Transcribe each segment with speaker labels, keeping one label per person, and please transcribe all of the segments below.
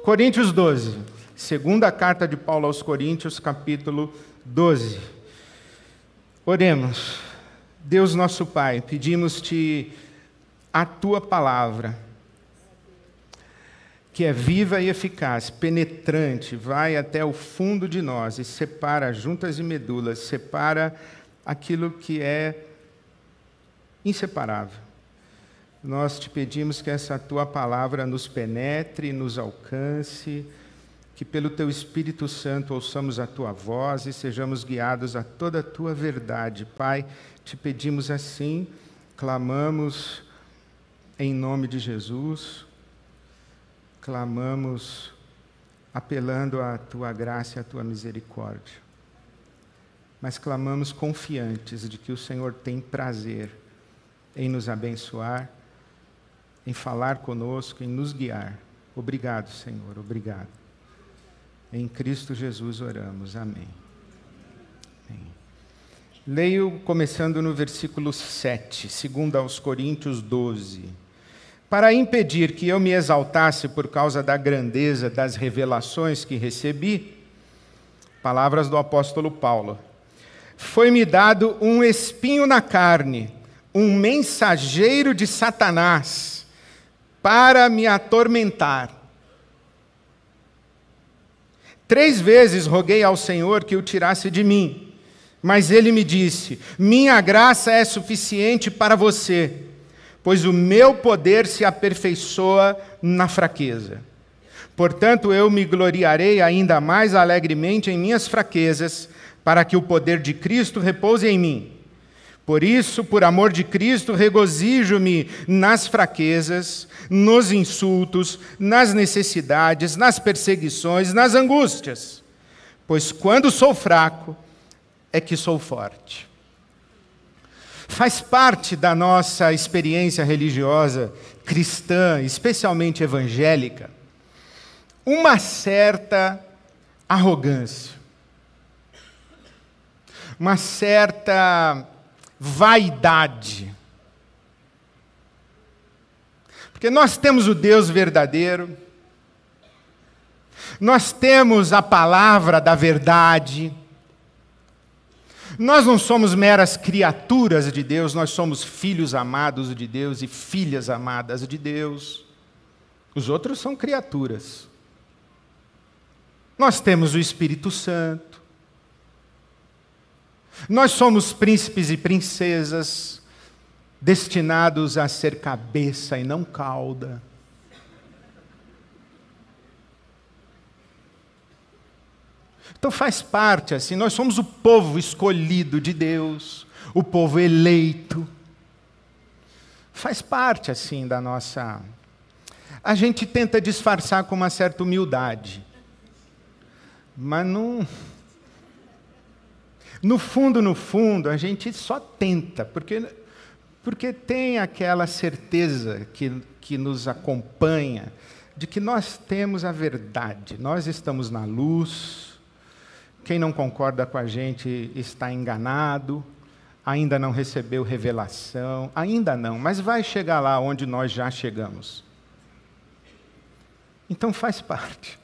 Speaker 1: Coríntios 12. Segunda carta de Paulo aos Coríntios, capítulo 12. Oremos. Deus nosso Pai, pedimos-te a tua palavra, que é viva e eficaz, penetrante, vai até o fundo de nós e separa juntas e medulas, separa aquilo que é inseparável. Nós te pedimos que essa tua palavra nos penetre, nos alcance, que pelo teu Espírito Santo ouçamos a tua voz e sejamos guiados a toda a tua verdade. Pai, te pedimos assim, clamamos em nome de Jesus, clamamos apelando à tua graça e à tua misericórdia. Mas clamamos confiantes de que o Senhor tem prazer em nos abençoar, em falar conosco, em nos guiar. Obrigado, Senhor, obrigado. Em Cristo Jesus oramos. Amém. Amém. Leio começando no versículo 7, segundo aos Coríntios 12. Para impedir que eu me exaltasse por causa da grandeza das revelações que recebi, palavras do apóstolo Paulo, foi-me dado um espinho na carne, um mensageiro de Satanás, para me atormentar. 3 vezes roguei ao Senhor que o tirasse de mim, mas ele me disse: minha graça é suficiente para você, pois o meu poder se aperfeiçoa na fraqueza. Portanto, eu me gloriarei ainda mais alegremente em minhas fraquezas, para que o poder de Cristo repouse em mim. Por isso, por amor de Cristo, regozijo-me nas fraquezas, nos insultos, nas necessidades, nas perseguições, nas angústias. Pois quando sou fraco, é que sou forte. Faz parte da nossa experiência religiosa cristã, especialmente evangélica, uma certa arrogância, uma certa vaidade. Porque nós temos o Deus verdadeiro, nós temos a palavra da verdade, nós não somos meras criaturas de Deus, nós somos filhos amados de Deus e filhas amadas de Deus. Os outros são criaturas. Nós temos o Espírito Santo. Nós somos príncipes e princesas, destinados a ser cabeça e não cauda. Então faz parte, assim, nós somos o povo escolhido de Deus, o povo eleito. Faz parte, assim, da nossa... A gente tenta disfarçar com uma certa humildade, mas não... No fundo, a gente só tenta, porque tem aquela certeza que nos acompanha de que nós temos a verdade, nós estamos na luz, quem não concorda com a gente está enganado, ainda não recebeu revelação, ainda não, mas vai chegar lá onde nós já chegamos. Então faz parte.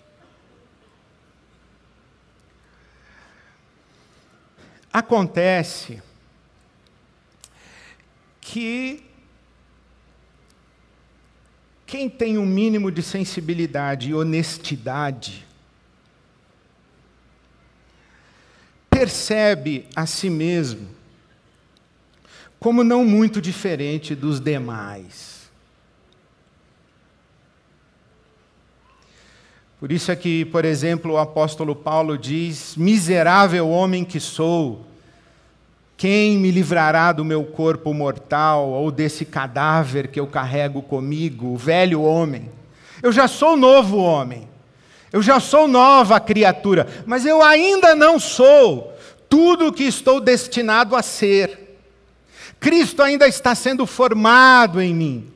Speaker 1: Acontece que quem tem um mínimo de sensibilidade e honestidade percebe a si mesmo como não muito diferente dos demais. Por isso é que, por exemplo, o apóstolo Paulo diz: miserável homem que sou, quem me livrará do meu corpo mortal ou desse cadáver que eu carrego comigo, o velho homem? Eu já sou novo homem, eu já sou nova criatura, mas eu ainda não sou tudo o que estou destinado a ser. Cristo ainda está sendo formado em mim.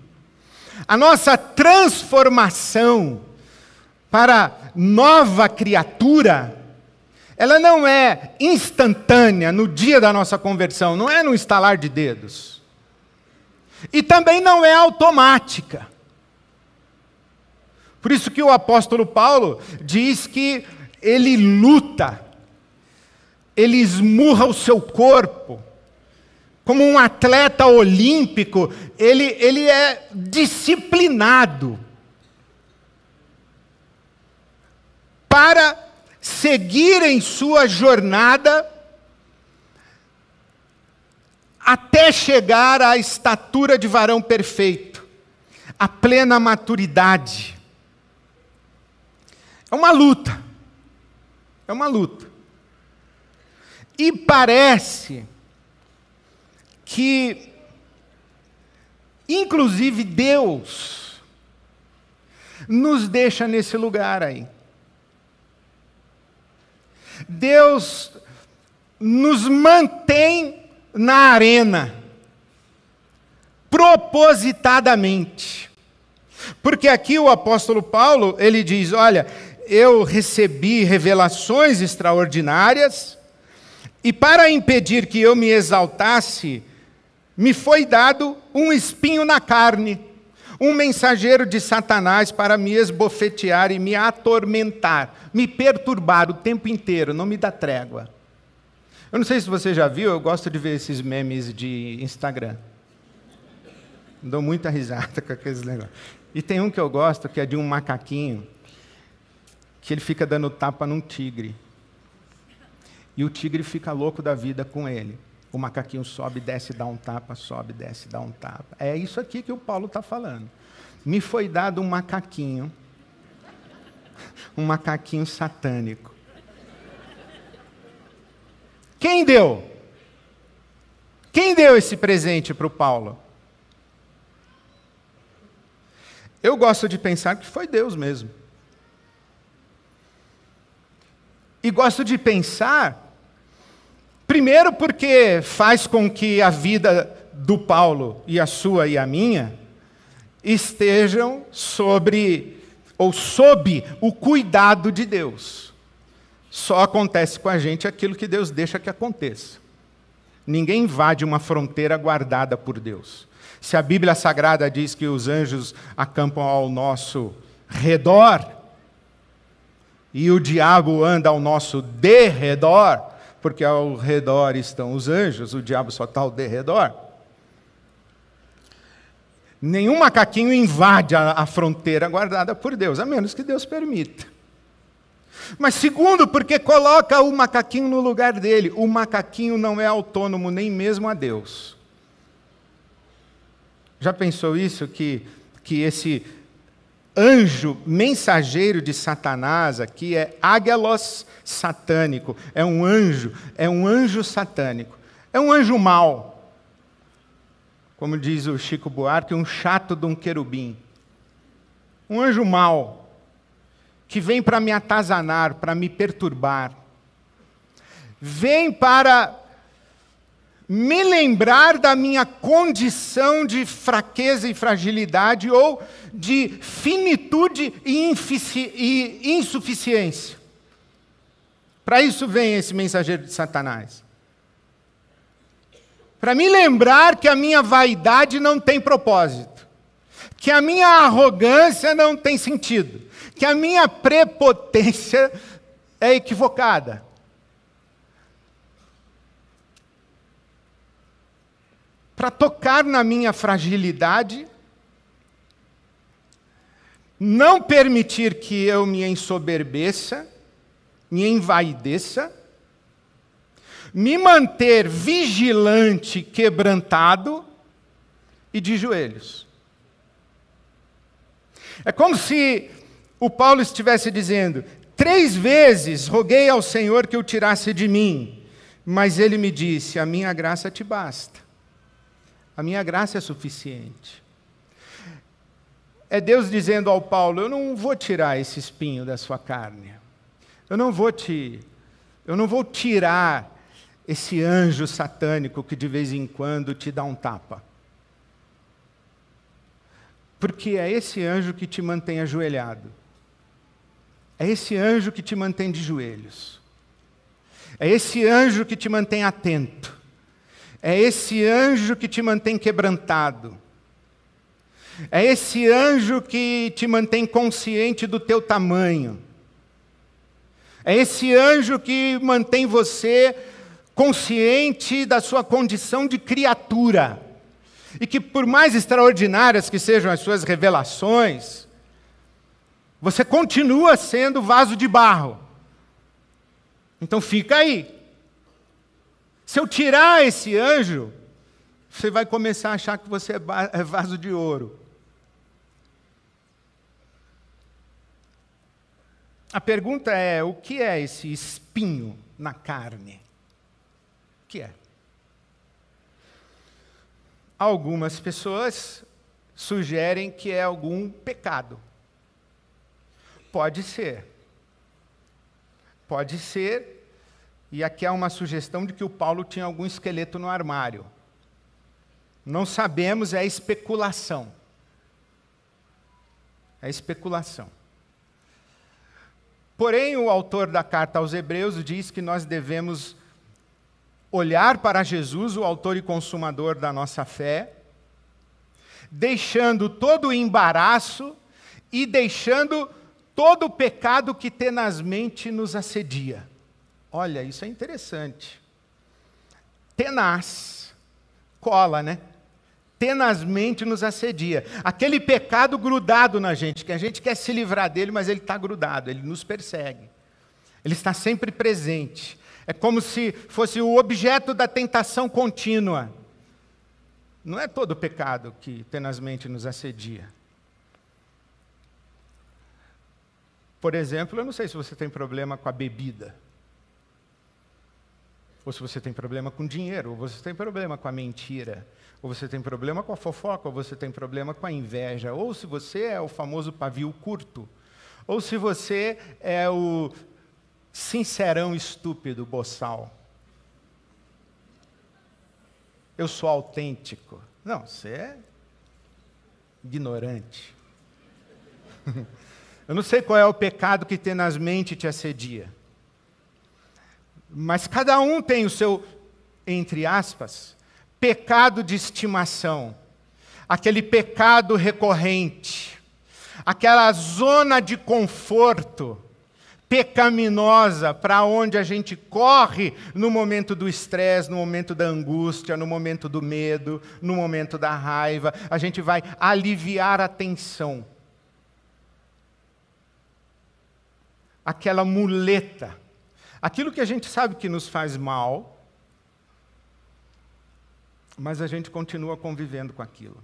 Speaker 1: A nossa transformação para nova criatura, ela não é instantânea no dia da nossa conversão, não é no estalar de dedos. E também não é automática. Por isso que o apóstolo Paulo diz que ele luta, ele esmurra o seu corpo. Como um atleta olímpico, ele é disciplinado para seguir em sua jornada até chegar à estatura de varão perfeito, à plena maturidade. É uma luta. É uma luta. E parece que, inclusive, Deus nos deixa nesse lugar aí. Deus nos mantém na arena, propositadamente. Porque aqui o apóstolo Paulo, ele diz, olha, eu recebi revelações extraordinárias, e para impedir que eu me exaltasse, me foi dado um espinho na carne, um mensageiro de Satanás para me esbofetear e me atormentar, me perturbar o tempo inteiro, não me dá trégua. Eu não sei se você já viu, eu gosto de ver esses memes de Instagram. Dou muita risada com aqueles negócios. E tem um que eu gosto, que é de um macaquinho, que ele fica dando tapa num tigre. E o tigre fica louco da vida com ele. O macaquinho sobe, desce, dá um tapa, sobe, desce, dá um tapa. É isso aqui que o Paulo está falando. Me foi dado um macaquinho satânico. Quem deu? Quem deu esse presente para o Paulo? Eu gosto de pensar que foi Deus mesmo. E gosto de pensar, primeiro porque faz com que a vida do Paulo e a sua e a minha estejam sob o cuidado de Deus. Só acontece com a gente aquilo que Deus deixa que aconteça. Ninguém invade uma fronteira guardada por Deus. Se a Bíblia Sagrada diz que os anjos acampam ao nosso redor, e o diabo anda ao nosso derredor, porque ao redor estão os anjos, o diabo só está ao derredor. Nenhum macaquinho invade a fronteira guardada por Deus, a menos que Deus permita. Mas segundo, porque coloca o macaquinho no lugar dele. O macaquinho não é autônomo nem mesmo a Deus. Já pensou isso? Que esse anjo mensageiro de Satanás aqui é ágelos satânico. É um anjo satânico. É um anjo mau. Como diz o Chico Buarque, um chato de um querubim. Um anjo mau, que vem para me atazanar, para me perturbar. Vem para me lembrar da minha condição de fraqueza e fragilidade, ou de finitude e insuficiência. Para isso vem esse mensageiro de Satanás. Para me lembrar que a minha vaidade não tem propósito, que a minha arrogância não tem sentido, que a minha prepotência é equivocada. Para tocar na minha fragilidade, não permitir que eu me ensoberbeça, me envaideça, me manter vigilante, quebrantado e de joelhos. É como se o Paulo estivesse dizendo, 3 vezes roguei ao Senhor que o tirasse de mim, mas ele me disse, a minha graça te basta. A minha graça é suficiente. É Deus dizendo ao Paulo, eu não vou tirar esse espinho da sua carne. Eu não vou tirar esse anjo satânico que de vez em quando te dá um tapa. Porque é esse anjo que te mantém ajoelhado. É esse anjo que te mantém de joelhos. É esse anjo que te mantém atento. É esse anjo que te mantém quebrantado. É esse anjo que te mantém consciente do teu tamanho. É esse anjo que mantém você consciente da sua condição de criatura. E que por mais extraordinárias que sejam as suas revelações, você continua sendo vaso de barro. Então fica aí. Se eu tirar esse anjo, você vai começar a achar que você é vaso de ouro. A pergunta é, o que é esse espinho na carne? O que é? Algumas pessoas sugerem que é algum pecado. Pode ser. Pode ser, e aqui há uma sugestão de que o Paulo tinha algum esqueleto no armário. Não sabemos, é especulação. É especulação. Porém, o autor da carta aos Hebreus diz que nós devemos olhar para Jesus, o autor e consumador da nossa fé, deixando todo o embaraço e deixando todo o pecado que tenazmente nos assedia. Olha, isso é interessante. Tenaz, cola, né? Tenazmente nos assedia. Aquele pecado grudado na gente, que a gente quer se livrar dele, mas ele está grudado, ele nos persegue. Ele está sempre presente. É como se fosse o objeto da tentação contínua. Não é todo pecado que tenazmente nos assedia. Por exemplo, eu não sei se você tem problema com a bebida. Ou se você tem problema com dinheiro, ou você tem problema com a mentira, ou você tem problema com a fofoca, ou você tem problema com a inveja, ou se você é o famoso pavio curto, ou se você é o sincerão estúpido, boçal. Eu sou autêntico. Não, você é ignorante. Eu não sei qual é o pecado que tenazmente te assedia. Mas cada um tem o seu, entre aspas, pecado de estimação. Aquele pecado recorrente. Aquela zona de conforto pecaminosa para onde a gente corre no momento do estresse, no momento da angústia, no momento do medo, no momento da raiva. A gente vai aliviar a tensão. Aquela muleta. Aquilo que a gente sabe que nos faz mal, mas a gente continua convivendo com aquilo.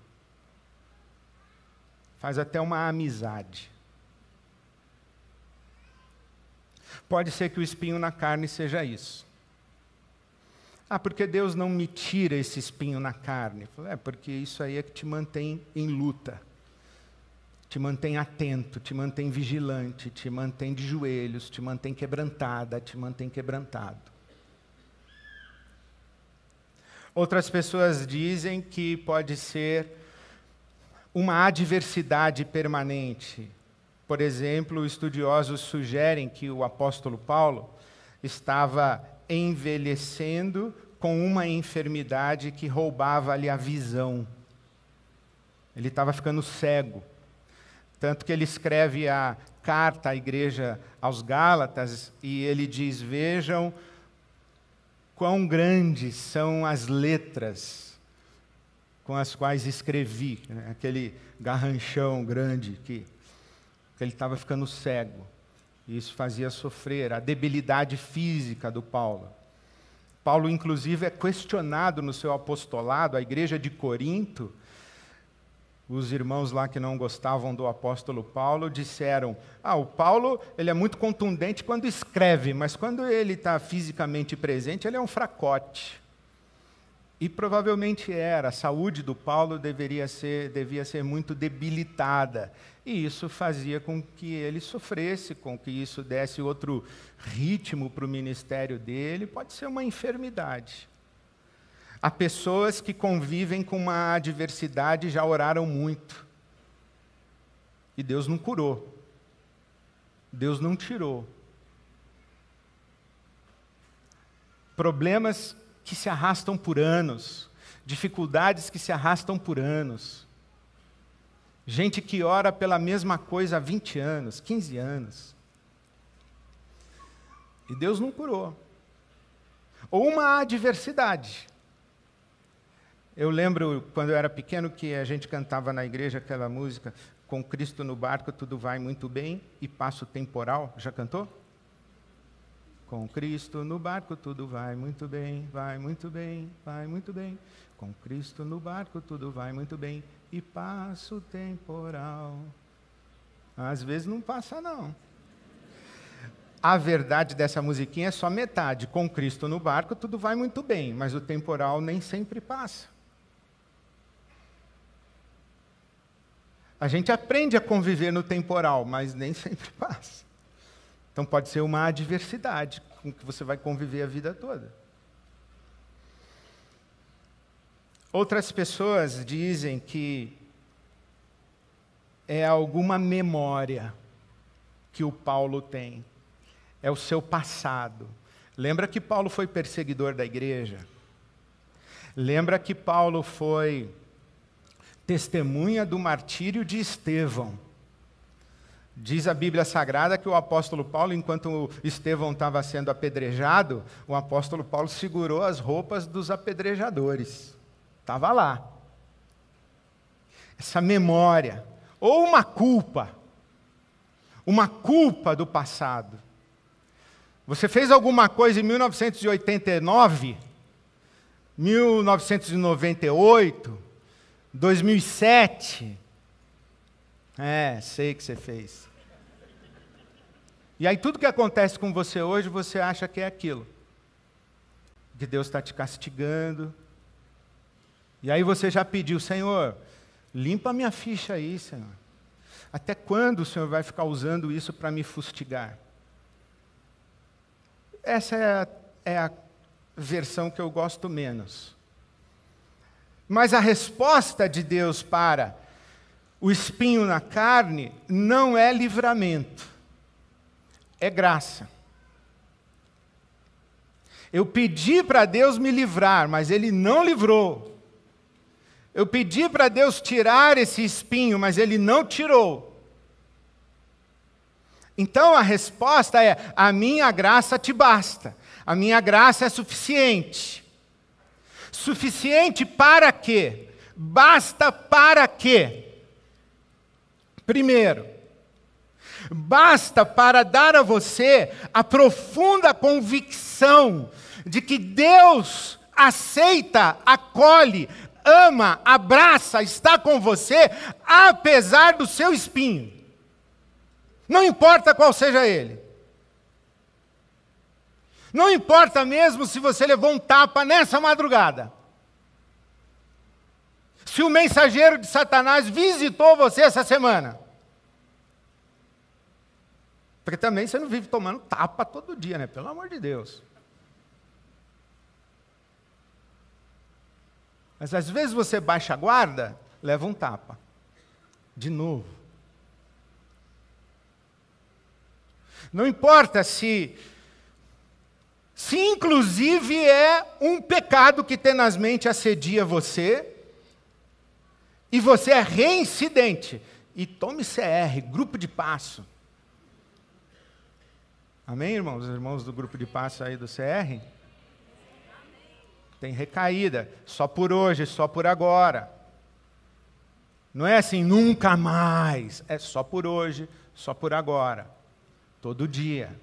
Speaker 1: Faz até uma amizade. Pode ser que o espinho na carne seja isso. Ah, porque Deus não me tira esse espinho na carne? É porque isso aí é que te mantém em luta. Te mantém atento, te mantém vigilante, te mantém de joelhos, te mantém quebrantada, te mantém quebrantado. Outras pessoas dizem que pode ser uma adversidade permanente. Por exemplo, estudiosos sugerem que o apóstolo Paulo estava envelhecendo com uma enfermidade que roubava-lhe a visão. Ele estava ficando cego. Tanto que ele escreve a carta à igreja aos Gálatas e ele diz, vejam quão grandes são as letras com as quais escrevi. Né? Aquele garranchão grande que ele estava ficando cego. Isso fazia sofrer a debilidade física do Paulo. Paulo, inclusive, é questionado no seu apostolado, a igreja de Corinto. Os irmãos lá que não gostavam do apóstolo Paulo disseram, o Paulo ele é muito contundente quando escreve, mas quando ele está fisicamente presente, ele é um fracote. E provavelmente era, a saúde do Paulo devia ser muito debilitada. E isso fazia com que ele sofresse, com que isso desse outro ritmo para o ministério dele. Pode ser uma enfermidade. Há pessoas que convivem com uma adversidade e já oraram muito. E Deus não curou. Deus não tirou. Problemas que se arrastam por anos. Dificuldades que se arrastam por anos. Gente que ora pela mesma coisa há 20 anos, 15 anos. E Deus não curou. Ou uma adversidade. Eu lembro, quando eu era pequeno, que a gente cantava na igreja aquela música, com Cristo no barco tudo vai muito bem e passa o temporal. Já cantou? Com Cristo no barco tudo vai muito bem, vai muito bem, vai muito bem. Com Cristo no barco tudo vai muito bem e passa o temporal. Às vezes não passa, não. A verdade dessa musiquinha é só metade. Com Cristo no barco tudo vai muito bem, mas o temporal nem sempre passa. A gente aprende a conviver no temporal, mas nem sempre passa. Então pode ser uma adversidade com que você vai conviver a vida toda. Outras pessoas dizem que é alguma memória que o Paulo tem. É o seu passado. Lembra que Paulo foi perseguidor da igreja? Lembra que Paulo foi testemunha do martírio de Estevão? Diz a Bíblia Sagrada que o apóstolo Paulo, enquanto Estevão estava sendo apedrejado, o apóstolo Paulo segurou as roupas dos apedrejadores. Estava lá. Essa memória. Ou uma culpa do passado. Você fez alguma coisa em 1989, 1998, 2007? Sei que você fez. E aí tudo que acontece com você hoje, você acha que é aquilo. Que Deus está te castigando. E aí você já pediu, Senhor, limpa minha ficha aí, Senhor. Até quando o Senhor vai ficar usando isso para me fustigar? Essa é a versão que eu gosto menos. Mas a resposta de Deus para o espinho na carne não é livramento, é graça. Eu pedi para Deus me livrar, mas Ele não livrou. Eu pedi para Deus tirar esse espinho, mas Ele não tirou. Então a resposta é: a minha graça te basta. A minha graça é suficiente. Suficiente para quê? Basta para quê? Primeiro, basta para dar a você a profunda convicção de que Deus aceita, acolhe, ama, abraça, está com você, apesar do seu espinho. Não importa qual seja ele. Não importa mesmo se você levou um tapa nessa madrugada. Se o mensageiro de Satanás visitou você essa semana. Porque também você não vive tomando tapa todo dia, né? Pelo amor de Deus. Mas às vezes você baixa a guarda, leva um tapa. De novo. Não importa se inclusive é um pecado que tenazmente assedia você, e você é reincidente, e tome CR, grupo de passo. Amém, irmãos? Os irmãos do grupo de passo aí do CR? Tem recaída, só por hoje, só por agora. Não é assim, nunca mais. É só por hoje, só por agora. Todo dia.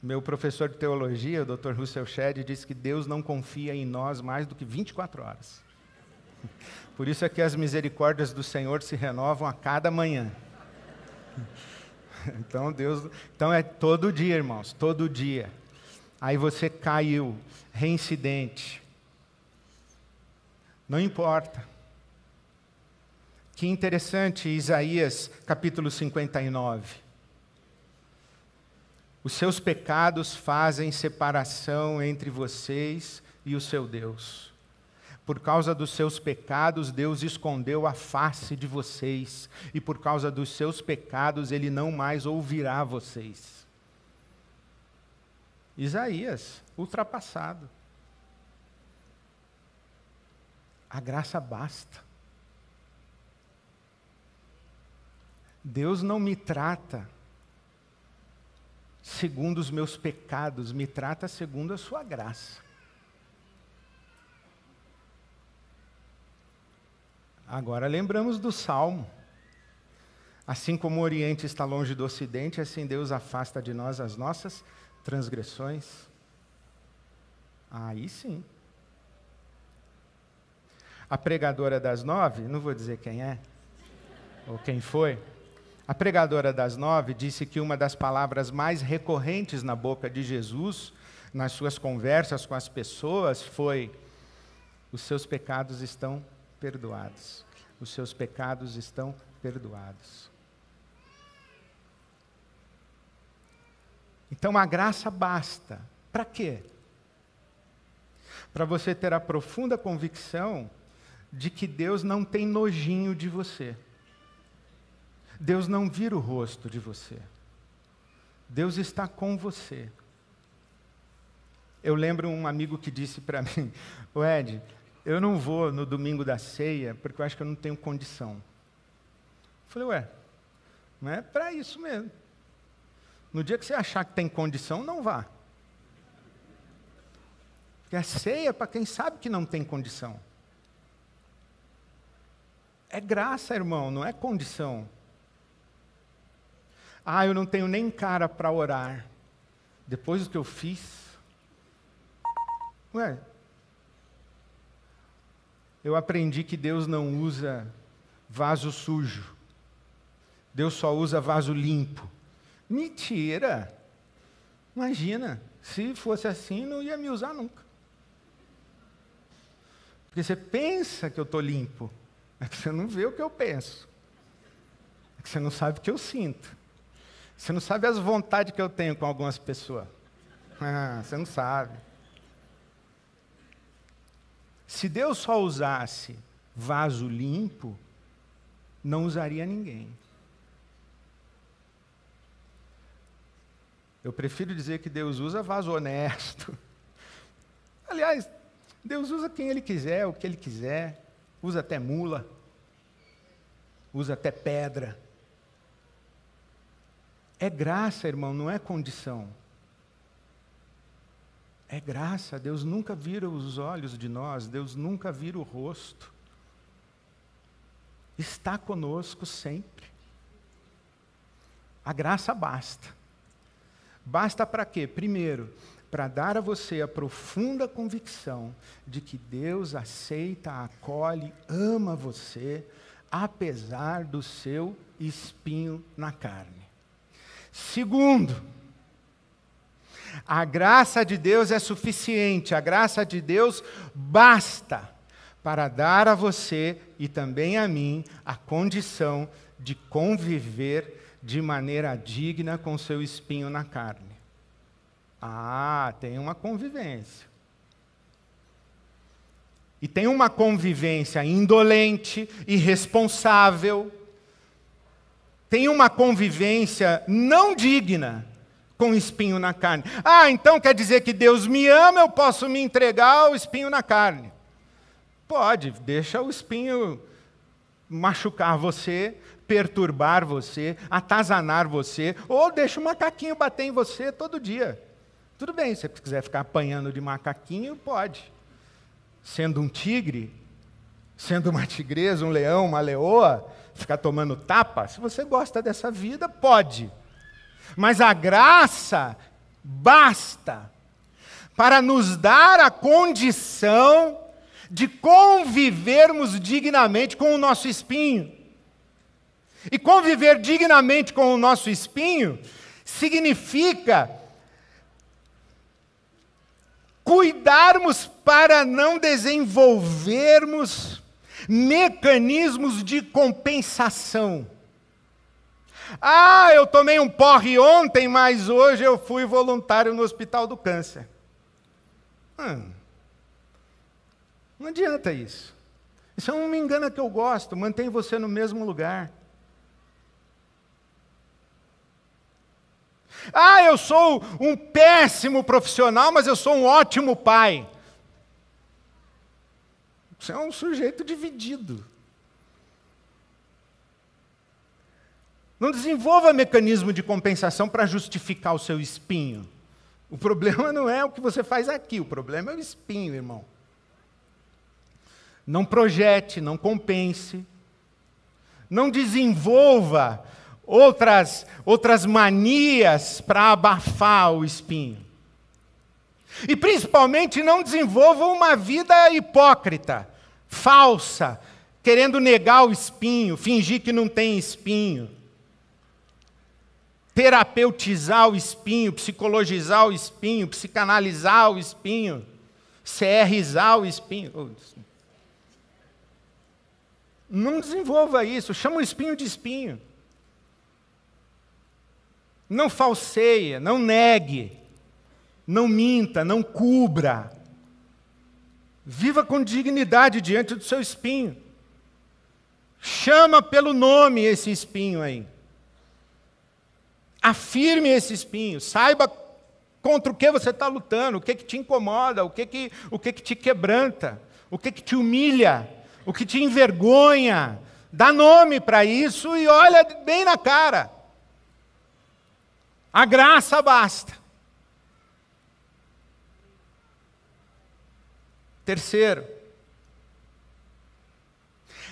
Speaker 1: Meu professor de teologia, o Dr. Russell Shedd, disse que Deus não confia em nós mais do que 24 horas. Por isso é que as misericórdias do Senhor se renovam a cada manhã. Então é todo dia, irmãos, todo dia. Aí você caiu, reincidente. Não importa. Que interessante, Isaías capítulo 59. Os seus pecados fazem separação entre vocês e o seu Deus. Por causa dos seus pecados, Deus escondeu a face de vocês. E por causa dos seus pecados, Ele não mais ouvirá vocês. Isaías, ultrapassado. A graça basta. Deus não me trata segundo os meus pecados, me trata segundo a sua graça. Agora lembramos do Salmo. Assim como o Oriente está longe do Ocidente, assim Deus afasta de nós as nossas transgressões. Aí sim. A pregadora das 9, não vou dizer quem é, ou quem foi. A pregadora das 9 disse que uma das palavras mais recorrentes na boca de Jesus, nas suas conversas com as pessoas, foi: os seus pecados estão perdoados. Os seus pecados estão perdoados. Então a graça basta. Para quê? Para você ter a profunda convicção de que Deus não tem nojinho de você. Deus não vira o rosto de você. Deus está com você. Eu lembro um amigo que disse para mim: "Ô Ed, eu não vou no domingo da ceia porque eu acho que eu não tenho condição." Eu falei: "Ué, não é para isso mesmo. No dia que você achar que tem condição, não vá. Porque a ceia é para quem sabe que não tem condição. É graça, irmão, não é condição. Ah, eu não tenho nem cara para orar. Depois do que eu fiz." Ué, eu aprendi que Deus não usa vaso sujo. Deus só usa vaso limpo. Mentira! Imagina, se fosse assim, não ia me usar nunca. Porque você pensa que eu estou limpo, é que você não vê o que eu penso. É que você não sabe o que eu sinto. Você não sabe as vontades que eu tenho com algumas pessoas. Você não sabe. Se Deus só usasse vaso limpo, não usaria ninguém. Eu prefiro dizer que Deus usa vaso honesto. Aliás, Deus usa quem Ele quiser, o que Ele quiser. Usa até mula. Usa até pedra. É graça, irmão, não é condição. É graça. Deus nunca vira os olhos de nós. Deus nunca vira o rosto. Está conosco sempre. A graça basta. Basta para quê? Primeiro, para dar a você a profunda convicção de que Deus aceita, acolhe, ama você, apesar do seu espinho na carne. Segundo, a graça de Deus é suficiente, a graça de Deus basta para dar a você e também a mim a condição de conviver de maneira digna com seu espinho na carne. Ah, tem uma convivência. E tem uma convivência indolente, irresponsável. Tem uma convivência não digna com espinho na carne. Ah, então quer dizer que Deus me ama, eu posso me entregar ao espinho na carne. Pode, deixa o espinho machucar você, perturbar você, atazanar você, ou deixa o macaquinho bater em você todo dia. Tudo bem, se você quiser ficar apanhando de macaquinho, pode. Sendo um tigre, sendo uma tigresa, um leão, uma leoa, ficar tomando tapa, se você gosta dessa vida, pode. Mas a graça basta para nos dar a condição de convivermos dignamente com o nosso espinho. E conviver dignamente com o nosso espinho significa cuidarmos para não desenvolvermos mecanismos de compensação. Ah, eu tomei um porre ontem, mas hoje eu fui voluntário no Hospital do Câncer. Não adianta isso. Isso é uma engana que eu gosto, mantém você no mesmo lugar. Ah, eu sou um péssimo profissional, mas eu sou um ótimo pai. Você é um sujeito dividido. Não desenvolva mecanismo de compensação para justificar o seu espinho. O problema não é o que você faz aqui, o problema é o espinho, irmão. Não projete, não compense. Não desenvolva outras manias para abafar o espinho. E principalmente não desenvolva uma vida hipócrita, falsa, querendo negar o espinho, fingir que não tem espinho. Terapeutizar o espinho, psicologizar o espinho, psicanalizar o espinho, CRizar o espinho. Não desenvolva isso, chama o espinho de espinho. Não falseia, não negue, não minta, não cubra. Viva com dignidade diante do seu espinho. Chama pelo nome esse espinho aí. Afirme esse espinho, saiba contra o que você está lutando, o que te incomoda, o que te quebranta, o que te humilha, o que te envergonha. Dá nome para isso e olha bem na cara. A graça basta. Terceiro,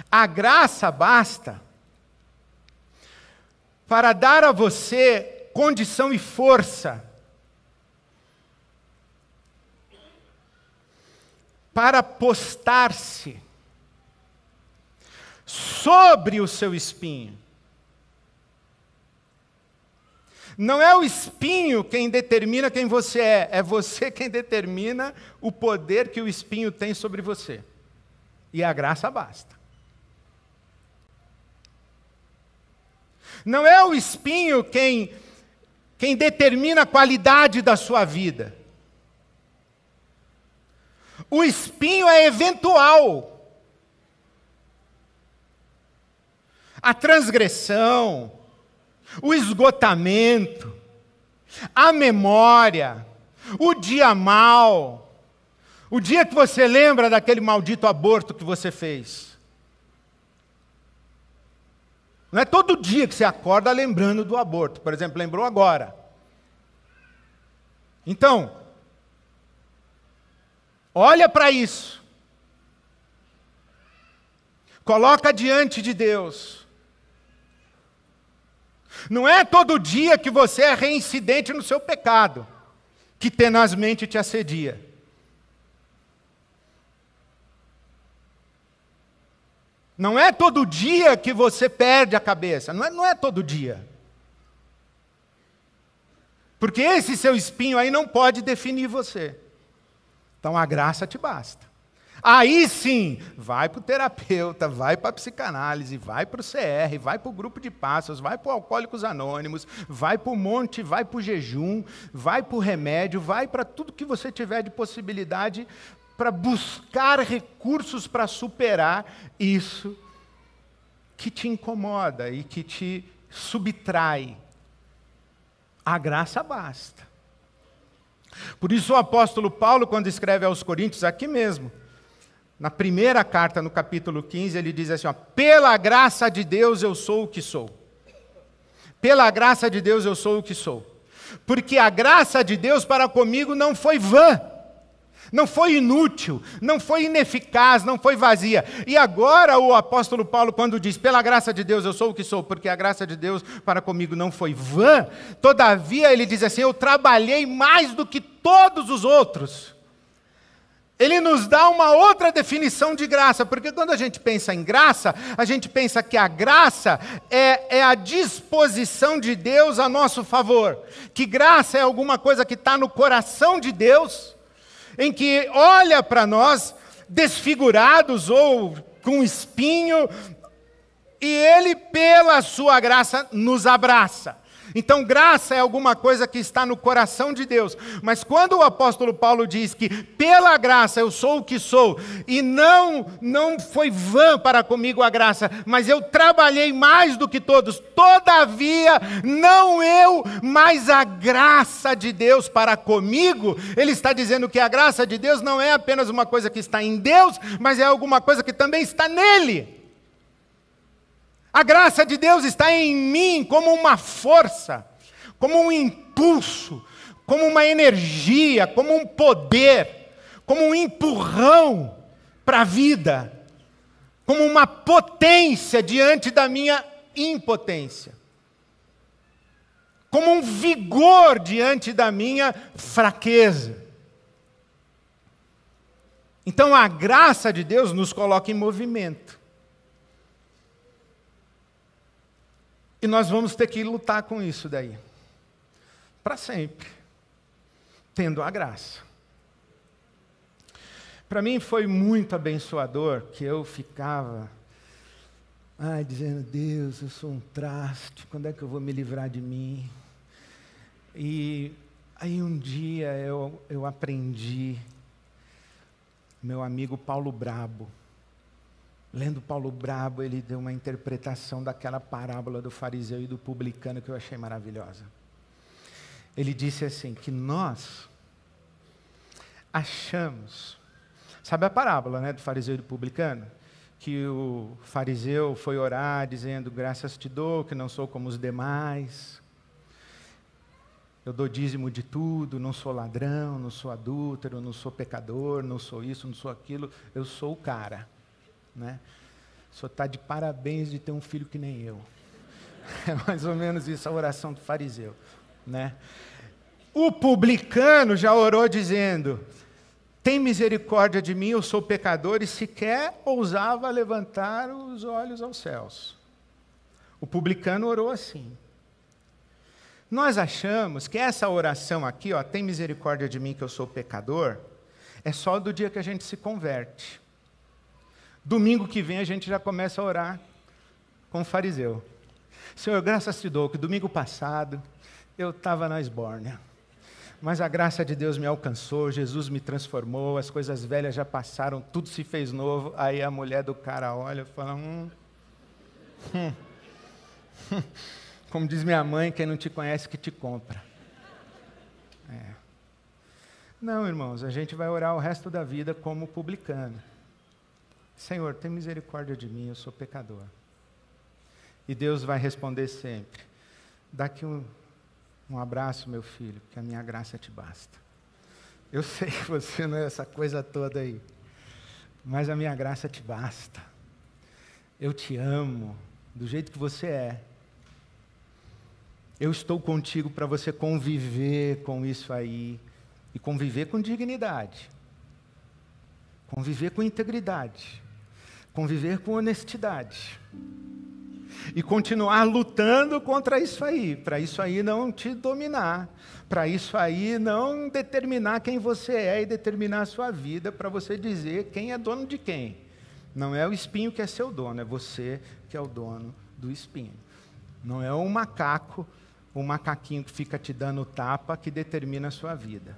Speaker 1: a graça basta para dar a você condição e força para postar-se sobre o seu espinho. Não é o espinho quem determina quem você é você quem determina o poder que o espinho tem sobre você. E a graça basta. Não é o espinho quem determina a qualidade da sua vida. O espinho é eventual. A transgressão, o esgotamento, a memória, o dia mau, o dia que você lembra daquele maldito aborto que você fez. Não é todo dia que você acorda lembrando do aborto. Por exemplo, lembrou agora. Então, olha para isso. Coloca diante de Deus. Não é todo dia que você é reincidente no seu pecado, que tenazmente te assedia. Não é todo dia que você perde a cabeça. Não é todo dia. Porque esse seu espinho aí não pode definir você. Então a graça te basta. Aí sim, vai para o terapeuta, vai para a psicanálise, vai para o CR, vai para o grupo de passos, vai para o Alcoólicos Anônimos, vai para o monte, vai para o jejum, vai para o remédio, vai para tudo que você tiver de possibilidade para buscar recursos para superar isso que te incomoda e que te subtrai. A graça basta. Por isso o apóstolo Paulo, quando escreve aos Coríntios, aqui mesmo, na primeira carta, no capítulo 15, ele diz assim, pela graça de Deus eu sou o que sou. Pela graça de Deus eu sou o que sou. Porque a graça de Deus para comigo não foi vã. Não foi inútil, não foi ineficaz, não foi vazia. E agora o apóstolo Paulo, quando diz, pela graça de Deus eu sou o que sou, porque a graça de Deus para comigo não foi vã, todavia ele diz assim, eu trabalhei mais do que todos os outros. Ele nos dá uma outra definição de graça, porque quando a gente pensa em graça, a gente pensa que a graça é a disposição de Deus a nosso favor. Que graça é alguma coisa que está no coração de Deus, em que olha para nós desfigurados ou com espinho, e Ele, pela sua graça, nos abraça. Então, graça é alguma coisa que está no coração de Deus. Mas quando o apóstolo Paulo diz que pela graça eu sou o que sou, e não foi vã para comigo a graça, mas eu trabalhei mais do que todos, todavia, não eu, mas a graça de Deus para comigo, ele está dizendo que a graça de Deus não é apenas uma coisa que está em Deus, mas é alguma coisa que também está nele. A graça de Deus está em mim como uma força, como um impulso, como uma energia, como um poder, como um empurrão para a vida, como uma potência diante da minha impotência, como um vigor diante da minha fraqueza. Então a graça de Deus nos coloca em movimento. E nós vamos ter que lutar com isso daí. Para sempre. Tendo a graça. Para mim foi muito abençoador que eu ficava dizendo, Deus, eu sou um traste, quando é que eu vou me livrar de mim? E aí um dia eu aprendi, meu amigo Paulo Brabo, lendo Paulo Brabo, ele deu uma interpretação daquela parábola do fariseu e do publicano que eu achei maravilhosa. Ele disse assim, que nós achamos, sabe a parábola, né, do fariseu e do publicano? Que o fariseu foi orar dizendo, graças te dou, que não sou como os demais, eu dou dízimo de tudo, não sou ladrão, não sou adúltero, não sou pecador, não sou isso, não sou aquilo, eu sou o cara. Né? O senhor está de parabéns de ter um filho que nem eu. É mais ou menos isso a oração do fariseu. Né? O publicano já orou dizendo, tem misericórdia de mim, eu sou pecador, e sequer ousava levantar os olhos aos céus. O publicano orou assim. Nós achamos que essa oração aqui, tem misericórdia de mim que eu sou pecador, é só do dia que a gente se converte. Domingo que vem a gente já começa a orar com o fariseu. Senhor, graças te dou que domingo passado eu estava na esbórnia, mas a graça de Deus me alcançou, Jesus me transformou, as coisas velhas já passaram, tudo se fez novo. Aí a mulher do cara olha e fala, como diz minha mãe, quem não te conhece que te compra. Não, irmãos, a gente vai orar o resto da vida como publicano. Senhor, tem misericórdia de mim, eu sou pecador. E Deus vai responder sempre, dá aqui um abraço, meu filho, que a minha graça te basta. Eu sei que você não é essa coisa toda aí, mas a minha graça te basta. Eu te amo, do jeito que você é. Eu estou contigo para você conviver com isso aí, e conviver com dignidade, conviver com integridade, conviver com honestidade e continuar lutando contra isso aí, para isso aí não te dominar, para isso aí não determinar quem você é e determinar a sua vida, para você dizer quem é dono de quem. Não é o espinho que é seu dono, é você que é o dono do espinho. Não é o macaquinho que fica te dando tapa que determina a sua vida.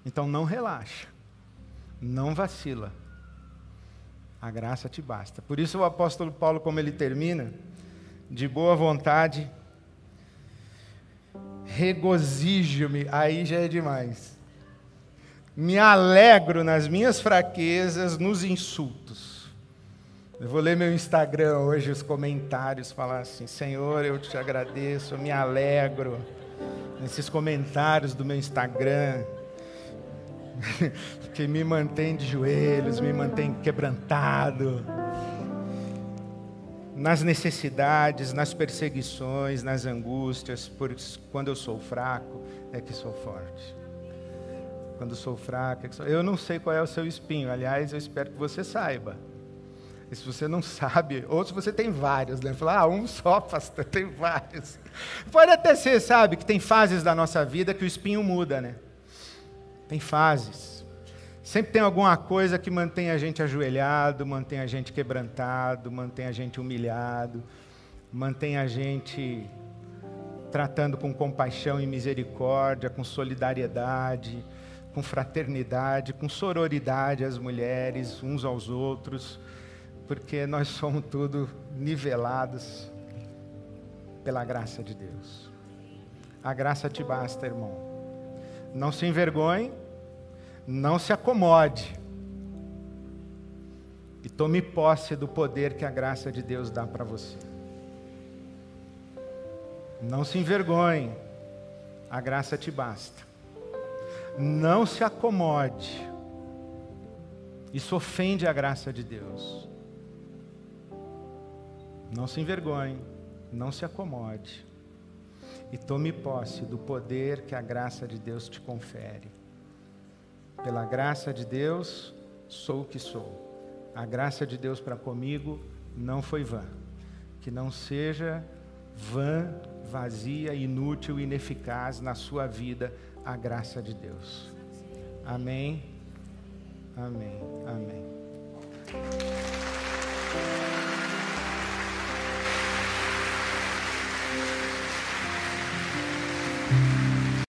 Speaker 1: Então não relaxa, não vacila. A graça te basta. Por isso o apóstolo Paulo, como ele termina, de boa vontade, regozijo-me, aí já é demais. Me alegro nas minhas fraquezas, nos insultos. Eu vou ler meu Instagram hoje, os comentários, falar assim, Senhor, eu te agradeço, eu me alegro nesses comentários do meu Instagram, que me mantém de joelhos, me mantém quebrantado, nas necessidades, nas perseguições, nas angústias, pois quando eu sou fraco, é que sou forte. Quando sou fraco, é que sou... Eu não sei qual é o seu espinho, aliás, eu espero que você saiba. E se você não sabe, ou se você tem vários, né? Falar, um só, pastor, tem vários. Pode até ser, sabe, que tem fases da nossa vida que o espinho muda, né? Tem fases. Sempre tem alguma coisa que mantém a gente ajoelhado, mantém a gente quebrantado, mantém a gente humilhado, mantém a gente tratando com compaixão e misericórdia, com solidariedade, com fraternidade, com sororidade às mulheres, uns aos outros, porque nós somos tudo nivelados pela graça de Deus. A graça te basta, irmão. Não se envergonhe, não se acomode, e tome posse do poder que a graça de Deus dá para você. Não se envergonhe, a graça te basta. Não se acomode, isso ofende a graça de Deus. Não se envergonhe, não se acomode, e tome posse do poder que a graça de Deus te confere. Pela graça de Deus, sou o que sou. A graça de Deus para comigo não foi vã. Que não seja vã, vazia, inútil, ineficaz na sua vida a graça de Deus. Amém? Amém. Amém.